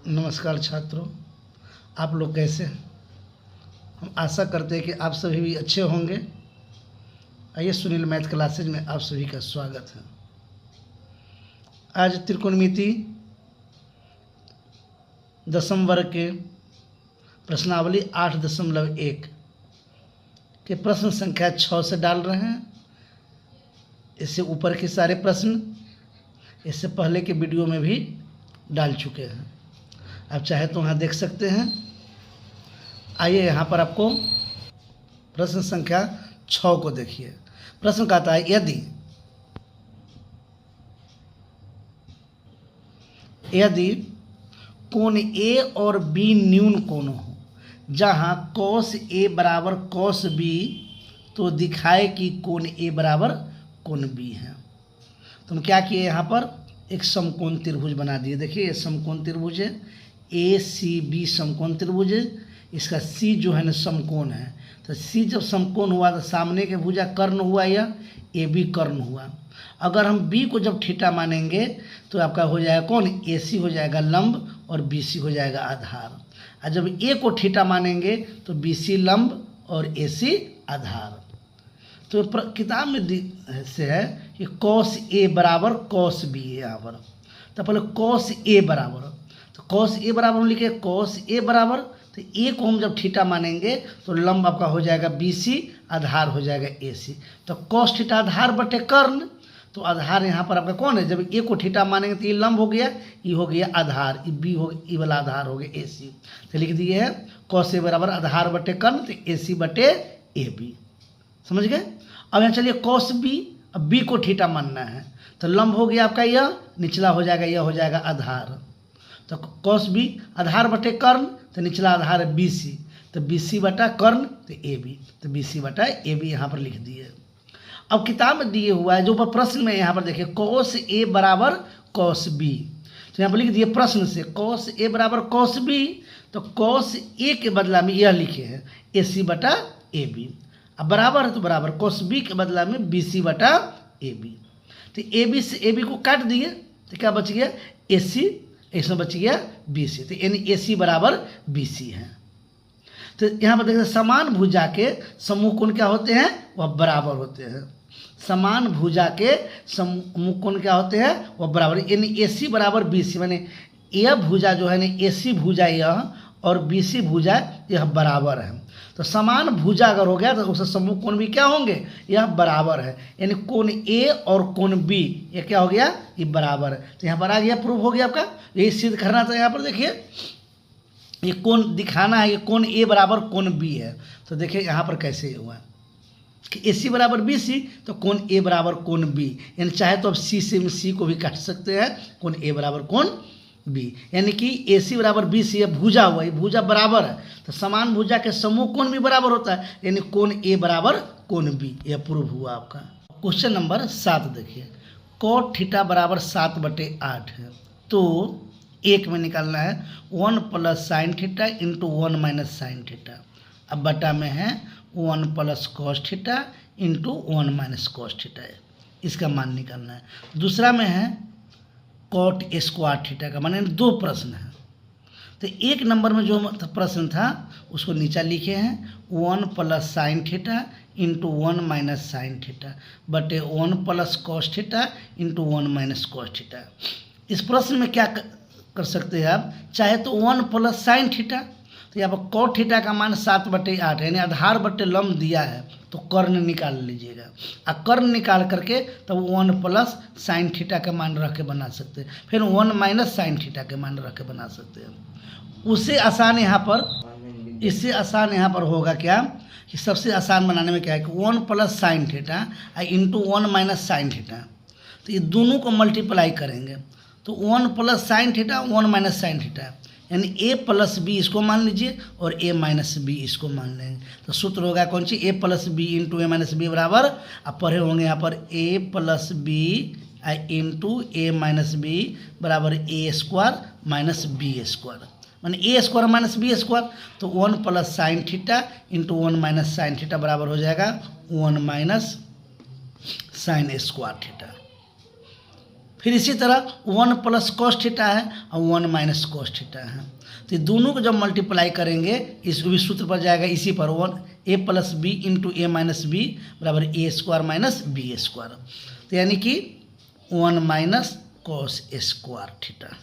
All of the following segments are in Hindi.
नमस्कार छात्रों, आप लोग कैसे हैं? हम आशा करते हैं कि आप सभी भी अच्छे होंगे। आइए सुनील मैथ क्लासेज में आप सभी का स्वागत है। आज त्रिकोणमिति दसम वर्ग के प्रश्नावली 8.1 के प्रश्न संख्या 6 से डाल रहे हैं। इससे ऊपर के सारे प्रश्न इससे पहले के वीडियो में भी डाल चुके हैं, आप चाहे तो वहाँ देख सकते हैं। आइए यहाँ पर आपको प्रश्न संख्या 6 को देखिए। प्रश्न कहता है यदि कोण ए और बी न्यून कोण हो, जहाँ cos ए बराबर cos बी, तो दिखाए कि कोण ए बराबर कोण बी है। तो हम क्या किए, यहाँ पर एक समकोण त्रिभुज बना दिए। देखिए ये समकोण त्रिभुज है, ए सी बी समकोण त्रिभुज है। इसका सी जो है ना समकोण है, तो सी जब समकोण हुआ तो सामने के भुजा कर्ण हुआ या ए बी कर्ण हुआ। अगर हम बी को जब थीटा मानेंगे तो आपका हो जाएगा कौन, ए सी हो जाएगा लंब और बी सी हो जाएगा आधार। और जब ए को थीटा मानेंगे तो बी सी लंब और ए सी आधार। तो किताब में से है कि cos ए बराबर cos बी है यहाँ पर। तो पहले cos ए बराबर, तो cos ए बराबर हम लिखे cos ए बराबर, तो ए को हम जब थीटा मानेंगे तो लंब आपका हो जाएगा बी सी, आधार हो जाएगा ए सी। तो cos थीटा आधार बटे कर्ण, तो आधार यहाँ पर आपका कौन है, जब ए को थीटा मानेंगे तो ये लंब हो गया, ये हो गया आधार, ये बी हो, ई वाला आधार हो गया ए सी। तो लिख दिए है cos ए बराबर आधार बटे कर्ण, तो ए सी बटे ए बी। समझ गए। अब यहाँ चलिए cos बी, अब बी को थीटा मानना है तो लंब हो गया आपका यह, निचला हो जाएगा यह हो जाएगा आधार। तो cos बी आधार बटे कर्ण, तो निचला आधार है बी सी, तो बी सी बटा कर्ण तो ए बी, तो बी सी बटा ए बी यहाँ पर लिख दिए। अब किताब में दिए हुआ है जो पर प्रश्न में यहाँ पर देखिए cos ए बराबर cos बी, तो यहाँ पर लिख दिए प्रश्न से cos ए बराबर cos बी, तो cos ए के बदला में यह लिखे हैं ए सी बटा ए बी। अब बराबर है तो बराबर cos बी के बदला में बी सी बटा ए बी। तो ए बी से ए बी को काट दिए तो क्या बच गया, ए सी, इसमें बच गया बी सी, तो यानी ए सी बराबर बी सी है। तो यहाँ पर देखिए समान भुजा के समूह कोण क्या होते हैं, वह बराबर होते हैं। समान भुजा के समूह कोण क्या होते हैं, वह बराबर, यानी ए सी बराबर बी सी, माने यह भुजा जो है ना ए सी भुजा यह और बी सी भुजा यह बराबर है। तो समान भुजा अगर हो गया तो उससे समूह कोण भी क्या होंगे, यह बराबर है, यानी कोण ए और कोण बी ये क्या हो गया, ये बराबर है। तो यहाँ पर आ गया, प्रूफ हो गया आपका। यही सिद्ध करना था। यहाँ पर देखिए ये कोण दिखाना है, ये कोण ए बराबर कोण बी है। तो देखिए यहाँ पर कैसे हुआ कि ए सी बराबर बी सी, तो कोण ए बराबर कोण बी, यानी चाहे तो अब सी से सी को भी काट सकते हैं, कोण ए बराबर कोण बी, यानी कि ए सी बराबर बी सी, भुजा हुआ, ये भुजा बराबर है तो समान भुजा के समूह कोण भी बराबर होता है, यानी कोण ए बराबर कोण बी। यह प्रूव हुआ आपका। क्वेश्चन नंबर 7 देखिए, cot थीटा बराबर 7/8 है, तो एक में निकालना है 1 + sin theta into 1 - sin theta. अब बटा में है 1 + cos theta into 1 - cos theta है, इसका मान निकालना है। दूसरा में है cot स्क्वायर थीटा का, माने 2 प्रश्न है। तो एक नंबर में जो प्रश्न था उसको नीचा लिखे हैं 1 + sin theta into 1 - sin theta बटे 1 + cos theta into 1 - cos theta. इस प्रश्न में क्या कर सकते हैं आप, चाहे तो 1 + sin थीटा, तो यहाँ पर cot थीटा का मान 7/8 यानी आधार बटे लंब दिया है, तो कर्ण निकाल लीजिएगा। और कर्ण निकाल करके तब 1 + sin थीटा का मान रख के बना सकते हैं, फिर 1 - sin थीटा के मान रख के बना सकते हैं। उससे आसान यहाँ पर, इससे आसान यहाँ पर होगा क्या कि सबसे आसान बनाने में क्या है कि 1 + sin theta into 1 - sin theta, तो ये दोनों को मल्टीप्लाई करेंगे तो 1 + sin थीटा 1 - sin थीटा, यानी a + b इसको मान लीजिए और a - b इसको मान लेंगे। तो सूत्र होगा कौन सी, a + b into a - b बराबर, आप पढ़े होंगे यहाँ पर a + b into a - b बराबर a² - b², माने a² - b²। तो 1 + sin theta into 1 - sin theta बराबर हो जाएगा 1 - sin² थीटा। फिर इसी तरह 1 प्लस कॉस थीटा है और 1 माइनस कॉस थीटा है। तो दोनों को जब मल्टीप्लाई करेंगे इस भी सूत्र पर जाएगा, इसी पर 1 a plus b into a minus b बराबर a square minus b square. तो यानी कि 1 माइनस कॉस स्क्वायर थीटा।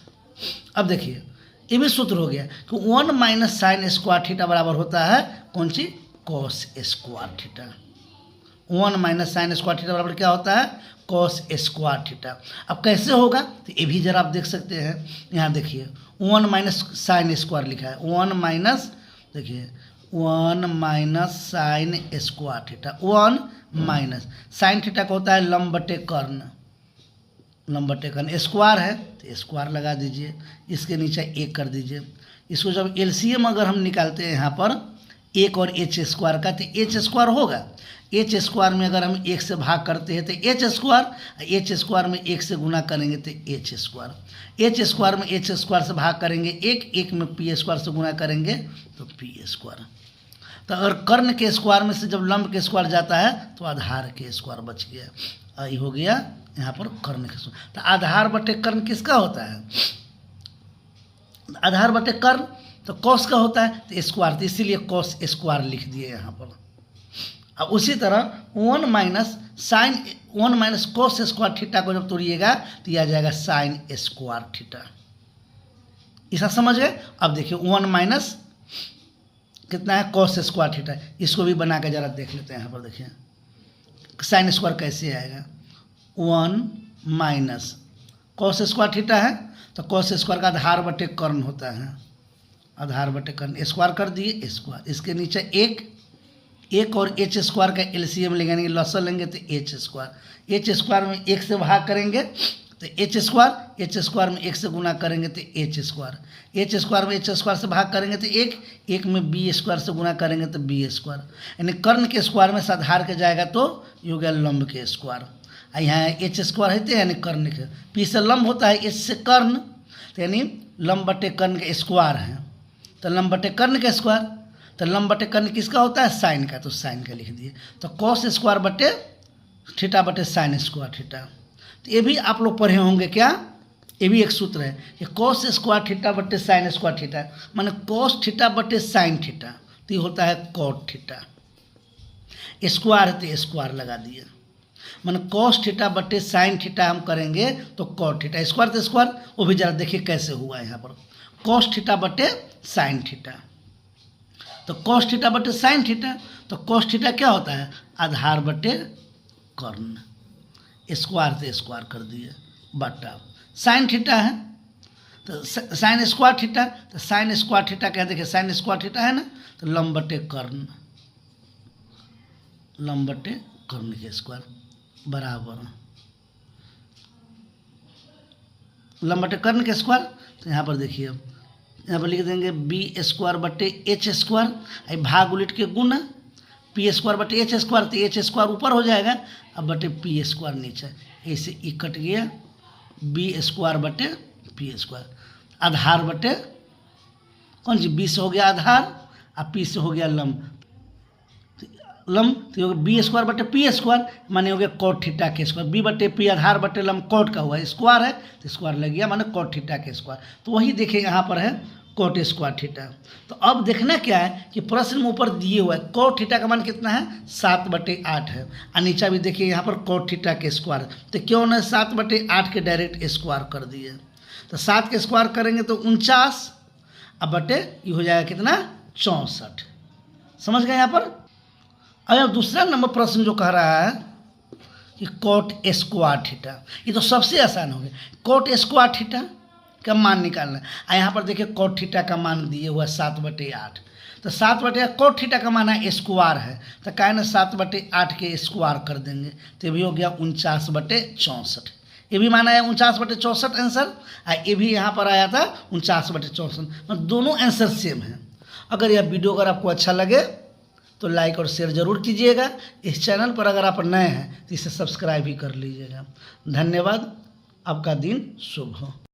अब देखिए ये भी सूत्र हो गया कि 1 माइनस साइन स्क्वायर थीटा बराबर होता है कौन सी, cos square theta. 1 minus sine square theta बराबर क्या होता है, कॉस स्क्वायर थीटा। अब कैसे होगा तो ये भी जरा आप देख सकते हैं, यहाँ देखिए 1 माइनस साइन स्क्वायर लिखा है, 1 माइनस, देखिए 1 minus sine square theta, 1 minus sine theta का होता है लंब बटे कर्ण, लंब बटे कर्ण, स्क्वायर है तो स्क्वायर लगा दीजिए, इसके नीचे 1 कर दीजिए। इसको जब एलसीएम अगर हम निकालते हैं यहाँ पर 1 और एच स्क्वायर का, तो एच स्क्वायर होगा, एच स्क्वायर में अगर हम 1 से भाग करते हैं तो एच स्क्वायर में 1 से गुना करेंगे तो एच स्क्वायर में एच स्क्वायर से भाग करेंगे 1 में पी स्क्वायर से गुना करेंगे तो पी स्क्वायर। तो अगर कर्ण के स्क्वायर में से जब लंब के स्क्वायर जाता है तो आधार के स्क्वायर बच गया, ये हो गया यहाँ पर कर्ण के स्क्वायर। तो आधार बटे कर्ण किसका होता है, आधार बटे कर्ण तो कॉस का होता है तो स्क्वायर, तो इसीलिए कॉस स्क्वायर लिख दिए यहाँ पर। अब उसी तरह 1 माइनस कॉस स्क्वायर थीटा को जब तोड़िएगा तो यह आ जाएगा साइन स्क्वायर थीटा। ऐसा समझ गए। अब देखिए 1 माइनस कितना है, कॉस स्क्वायर थीटा, इसको भी बना के जरा देख लेते हैं। यहाँ पर देखिए साइन स्क्वायर कैसे आएगा, 1 माइनस कॉस स्क्वायर थीटा है तो कॉस स्क्वायर का आधार बटे कर्ण होता है, आधार बटे कर्ण, स्क्वायर कर दिए स्क्वायर, इसके नीचे 1 और एच स्क्वायर का एलसीएम लेंगे, लॉसर लेंगे तो एच स्क्वायर में 1 से भाग करेंगे तो एच स्क्वायर में 1 से गुना करेंगे तो एच स्क्वायर में एच स्क्वायर से भाग करेंगे तो 1 में बी स्क्वायर से गुना करेंगे तो बी स्क्वायर। यानी कर्ण के स्क्वायर में आधार के जाएगा तो ये हो गया लंब के स्क्वायर। यहाँ एच स्क्वायर है तो यानी कर्ण के, पी से लंब होता है, एच से कर्ण, तो यानी लंब बटे कर्ण के स्क्वायर है, तो लंब बटे कर्ण के स्क्वायर, तो लंब बटे कर्ण किसका होता है, साइन का, तो साइन का लिख दिए। तो कॉस स्क्वायर बटे थीटा बटे साइन स्क्वायर थीटा। तो ये भी आप लोग पढ़े होंगे क्या, ये भी एक सूत्र है कि कॉस स्क्वायर थीटा बटे साइन स्क्वायर थीटा, माने कॉस थीटा बटे साइन थीटा, तो ये होता है कॉट थीटा। स्क्वायर है तो स्क्वायर लगा दिए, माने कॉस थीटा बटे साइन थीटा हम करेंगे तो कॉट थीटा, स्क्वायर तो स्क्वायर, वो भी जरा देखिए कैसे हुआ यहाँ पर, कॉस थीटा बटे साइन थीटा। तो कॉस थीटा बटे साइन थीटा, तो कॉस थीटा क्या होता है, आधार बटे कर्ण, स्क्वायर से स्क्वायर कर दिए, बटा साइन थीटा है तो साइन स्क्वायर थीटा, तो साइन स्क्वायर थीटा क्या, देखिए साइन स्क्वायर थीटा है ना, तो लंब बटे कर्ण, लंब बटे कर्ण के स्क्वायर बराबर लंब बटे कर्ण के स्क्वायर। तो यहाँ पर देखिए, यहाँ पर लिख देंगे बी स्क्वायर बटे एच स्क्वायर, भाग उलट के गुना, पी स्क्वायर बटे एच स्क्वायर, तो एच स्क्वायर ऊपर हो जाएगा, अब बटे पी स्क्वायर नीचे, ऐसे ई कट गया, बी स्क्वायर बटे पी स्क्वायर, आधार बटे कौन सी, बी से हो गया आधार और पी से हो गया लंब, तो बी स्क्वायर बटे पी स्क्वायर माने हो गया कॉट थीटा के स्क्वायर, बी बटे पी आधार बटे लंब कॉट का हुआ, स्क्वायर है तो स्क्वायर लग गया, माने कॉट थीटा के स्क्वायर। तो वही देखिए यहाँ पर है कॉट स्क्वायर थीटा। तो अब देखना क्या है कि प्रश्न में ऊपर दिए हुआ है कॉट थीटा का मान कितना है, 7/8 है, और नीचा भी देखिए यहाँ पर कॉट थीटा के स्क्वायर, तो क्यों ना 7/8 के डायरेक्ट स्क्वायर कर दिए, तो 7 के स्क्वायर करेंगे तो 49, अब बटे ये हो जाएगा कितना, 64। समझ गए यहाँ पर। अब दूसरा नंबर प्रश्न जो कह रहा है कि कॉट स्क्वायर थीटा, ये तो सबसे आसान हो गया, कॉट स्क्वायर थीटा का मान निकालना है। यहाँ पर देखिए कॉट थीटा का मान दिए हुआ 7/8, तो 7/8 कॉट थीटा का मान है स्क्वायर है, तो क्या है ना 7/8 के स्क्वायर कर देंगे, तो ये भी हो गया 49/64। ये भी माना है 49/64 आंसर, और ये भी यहाँ पर आया था 49/64, मतलब दोनों आंसर सेम है। अगर यह वीडियो अगर आपको अच्छा लगे तो लाइक और शेयर ज़रूर कीजिएगा। इस चैनल पर अगर आप नए हैं तो इसे सब्सक्राइब भी कर लीजिएगा। धन्यवाद, आपका दिन शुभ हो।